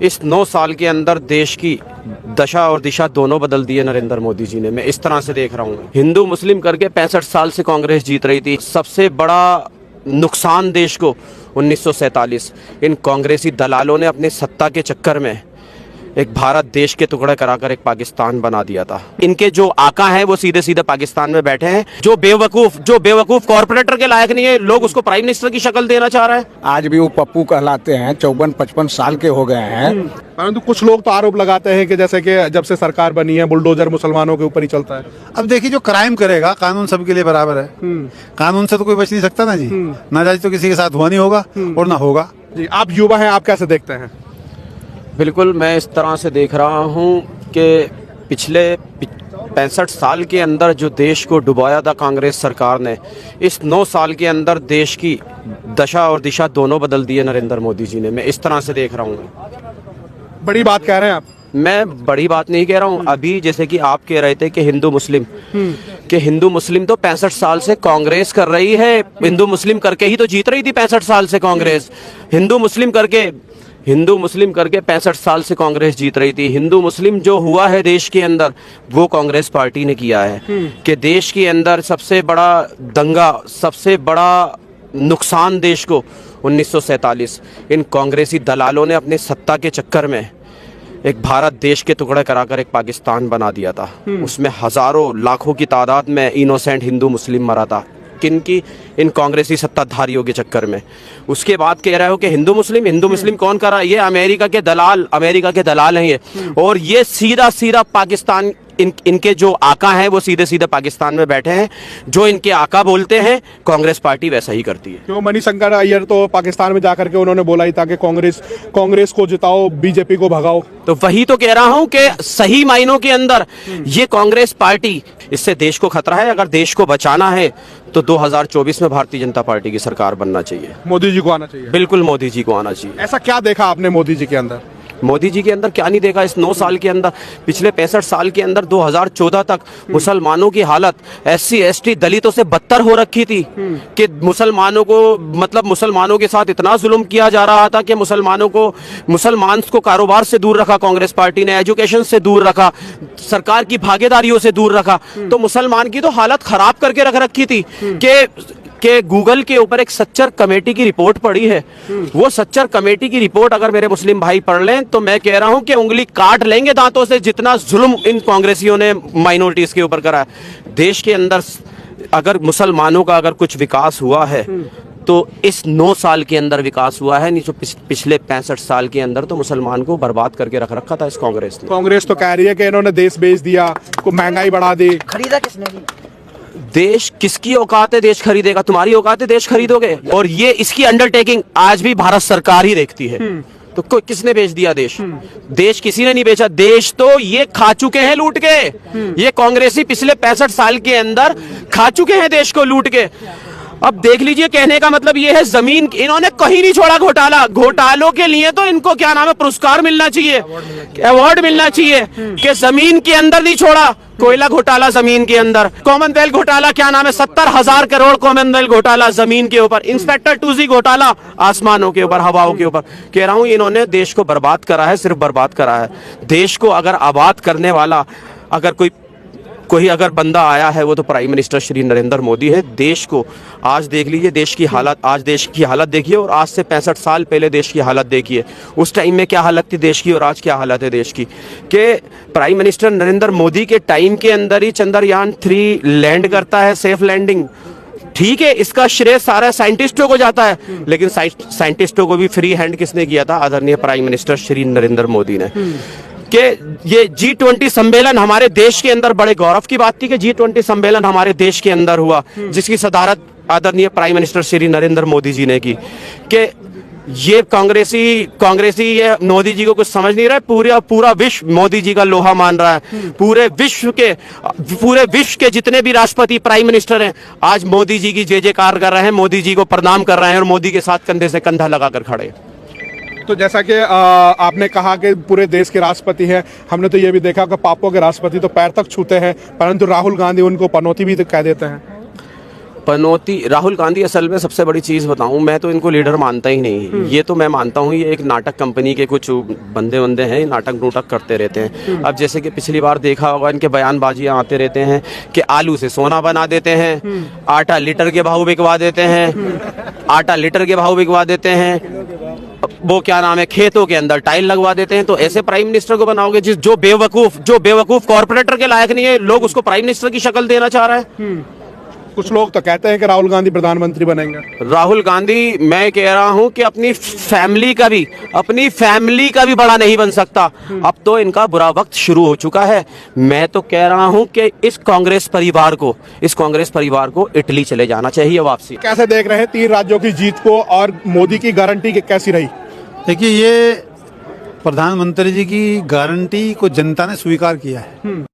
इस 9 साल के अंदर देश की दशा और दिशा दोनों बदल दिए नरेंद्र मोदी जी ने। मैं इस तरह से देख रहा हूँ। हिंदू मुस्लिम करके 65 साल से कांग्रेस जीत रही थी। सबसे बड़ा नुकसान देश को 1947 इन कांग्रेसी दलालों ने अपने सत्ता के चक्कर में एक भारत देश के टुकड़े कराकर एक पाकिस्तान बना दिया था। इनके जो आका हैं वो सीधे सीधे पाकिस्तान में बैठे हैं। जो बेवकूफ कॉर्पोरेटर के लायक नहीं है, लोग उसको प्राइम मिनिस्टर की शक्ल देना चाह रहे हैं। आज भी वो पप्पू कहलाते हैं, 54-55 साल के हो गए हैं। परंतु कुछ लोग तो आरोप लगाते हैं कि जैसे कि जब से सरकार बनी है बुलडोजर मुसलमानों के ऊपर ही चलता है। अब देखिए, जो क्राइम करेगा, कानून सबके लिए बराबर है। कानून से तो कोई बच नहीं सकता ना जी। नाजायज तो किसी के साथ हुआ नहीं होगा और ना होगा जी। आप युवा हैं, आप कैसे देखते हैं? बिल्कुल, मैं इस तरह से देख रहा हूँ कि पिछले 65 साल के अंदर जो देश को डुबाया था कांग्रेस सरकार ने, इस 9 साल के अंदर देश की दशा और दिशा दोनों बदल दिए नरेंद्र मोदी जी ने। मैं इस तरह से देख रहा हूँ। बड़ी बात कह रहे हैं आप? मैं बड़ी बात नहीं कह रहा हूँ। अभी जैसे कि आप कह रहे थे कि हिंदू मुस्लिम तो 65 साल से कांग्रेस कर रही है। हिंदू मुस्लिम करके ही तो जीत रही थी 65 साल से कांग्रेस। हिंदू मुस्लिम करके 65 साल से कांग्रेस जीत रही थी। हिंदू मुस्लिम जो हुआ है देश के अंदर, वो कांग्रेस पार्टी ने किया है कि देश के अंदर सबसे बड़ा दंगा, सबसे बड़ा नुकसान देश को 1947 इन कांग्रेसी दलालों ने अपने सत्ता के चक्कर में एक भारत देश के टुकड़े कराकर एक पाकिस्तान बना दिया था। उसमें हजारों लाखों की तादाद में इनोसेंट हिंदू मुस्लिम मरा था। किनकी? इन कांग्रेसी सत्ताधारियों के चक्कर में। उसके बाद कह रहे हो कि हिंदू मुस्लिम कौन कर रहा है? ये अमेरिका के दलाल हैं ये। और ये सीधा पाकिस्तान, इनके जो आका हैं वो सीधे सीधे पाकिस्तान में बैठे हैं। जो इनके आका बोलते हैं कांग्रेस पार्टी वैसा ही करती है। क्यों? मणिशंकर अय्यर तो पाकिस्तान में जाकर के उन्होंने बोला ही था कि कांग्रेस को जिताओ, बीजेपी को भगाओ। तो वही तो कह रहा हूं कि सही मायनों के अंदर ये कांग्रेस पार्टी, इससे देश को खतरा है। अगर देश को बचाना है तो 2024 में भारतीय जनता पार्टी की सरकार बनना चाहिए। मोदी जी को आना चाहिए। बिल्कुल, मोदी जी को आना चाहिए। ऐसा क्या देखा आपने मोदी जी के अंदर? मोदी जी के अंदर क्या नहीं देखा? इस 9 साल के अंदर, पिछले 65 साल के अंदर 2014 तक मुसलमानों की हालत SC ST दलितों से बदतर हो रखी थी कि मुसलमानों के साथ इतना जुल्म किया जा रहा था कि मुसलमान को कारोबार से दूर रखा कांग्रेस पार्टी ने, एजुकेशन से दूर रखा, सरकार की भागीदारियों से दूर रखा। तो मुसलमान की तो हालत खराब करके रख रखी थी कि गूगल के ऊपर एक सच्चर कमेटी की रिपोर्ट पड़ी है। वो सच्चर कमेटी की रिपोर्ट अगर मेरे मुस्लिम भाई पढ़ लें तो मैं कह रहा हूं कि उंगली काट लेंगे दांतों से, जितना जुल्म इन कांग्रेसियों ने माइनॉरिटीज के ऊपर करा है। देश के अंदर अगर मुसलमानों का अगर कुछ विकास हुआ है तो इस 9 साल के अंदर विकास हुआ है, नहीं तो पिछले 65 साल के अंदर तो मुसलमान को बर्बाद करके रख रखा था इस कांग्रेस ने। कांग्रेस तो कह रही है कि इन्होंने देश बेच दिया, महंगाई बढ़ा दी। खरीदा किसने? देश किसकी औकात है देश खरीदेगा? तुम्हारी औकात है देश खरीदोगे? और ये इसकी अंडरटेकिंग आज भी भारत सरकार ही देखती है। तो किसने बेच दिया देश? देश किसी ने नहीं बेचा। देश तो ये खा चुके हैं लूट के। ये कांग्रेसी पिछले 65 साल के अंदर खा चुके हैं देश को लूट के। अब देख लीजिए, कहने का मतलब ये है, जमीन इन्होंने कहीं नहीं छोड़ा घोटालों के लिए तो इनको क्या नाम है, पुरस्कार मिलना चाहिए, अवार्ड मिलना चाहिए कि जमीन के अंदर नहीं छोड़ा। कोयला घोटाला जमीन के अंदर, कॉमनवेल्थ घोटाला क्या नाम है, 70,000 करोड़ कॉमनवेल्थ घोटाला जमीन के ऊपर, इंस्पेक्टर टूजी घोटाला आसमानों के ऊपर, हवाओं के ऊपर। कह रहा हूं इन्होंने देश को बर्बाद करा है, सिर्फ बर्बाद करा है। देश को अगर आबाद करने वाला अगर कोई अगर बंदा आया है वो तो प्राइम मिनिस्टर श्री नरेंद्र मोदी है। देश को आज देख लीजिए, देश की हालत, आज देश की हालत देखिए और आज से 65 साल पहले देश की हालत देखिए। उस टाइम में क्या हालत थी देश की और आज क्या हालत है देश की। कि प्राइम मिनिस्टर नरेंद्र मोदी के टाइम के अंदर ही चंद्रयान 3 लैंड करता है, सेफ लैंडिंग। ठीक है, इसका श्रेय सारा साइंटिस्टों को जाता है, लेकिन साइंटिस्टों को भी फ्री हैंड किसने किया था? आदरणीय प्राइम मिनिस्टर श्री नरेंद्र मोदी ने। कि ये G20 सम्मेलन हमारे देश के अंदर बड़े गौरव की बात थी कि G20 सम्मेलन हमारे देश के अंदर हुआ, जिसकी सदारत आदरणीय प्राइम मिनिस्टर श्री नरेंद्र मोदी जी ने की। कि ये कांग्रेसी ये मोदी जी को कुछ समझ नहीं रहा। पूरा विश्व मोदी जी का लोहा मान रहा है। पूरे विश्व के जितने भी राष्ट्रपति, प्राइम मिनिस्टर हैं, आज मोदी जी की जय जयकार कर रहे हैं, मोदी जी को प्रणाम कर रहे हैं और मोदी के साथ कंधे से कंधा लगाकर खड़े। तो जैसा कि आपने कहा कि पूरे देश के राष्ट्रपति हैं, हमने तो ये भी देखा कि पापों के राष्ट्रपति तो पैर तक छूते हैं, परंतु राहुल गांधी उनको पनौती भी कह देते हैं। पनौती राहुल गांधी असल में सबसे बड़ी चीज बताऊं, मैं तो इनको लीडर मानता ही नहीं। ये तो मैं मानता हूं ये एक नाटक कंपनी के कुछ बंदे हैं, नाटक नूटक करते रहते हैं। अब जैसे कि पिछली बार देखा होगा इनके बयानबाजियां आते रहते हैं कि आलू से सोना बना देते हैं, आटा लीटर के भाव बिकवा देते हैं, आटा लीटर के भाव बिकवा देते हैं, वो क्या नाम है खेतों के अंदर टाइल लगवा देते हैं। तो ऐसे प्राइम मिनिस्टर को बनाओगे जो बेवकूफ कॉर्पोरेटर के लायक नहीं है, लोग उसको प्राइम मिनिस्टर की शक्ल देना चाह रहा है। कुछ लोग तो कहते हैं कि राहुल गांधी प्रधानमंत्री बनेंगे। राहुल गांधी, मैं कह रहा हूं कि अपनी फैमिली का भी बड़ा नहीं बन सकता। अब तो इनका बुरा वक्त शुरू हो चुका है। मैं तो कह रहा हूं कि इस कांग्रेस परिवार को इटली चले जाना चाहिए वापसी। कैसे देख रहे हैं 3 राज्यों की जीत को और मोदी की गारंटी कैसी रही? देखिए, ये प्रधानमंत्री जी की गारंटी को जनता ने स्वीकार किया है।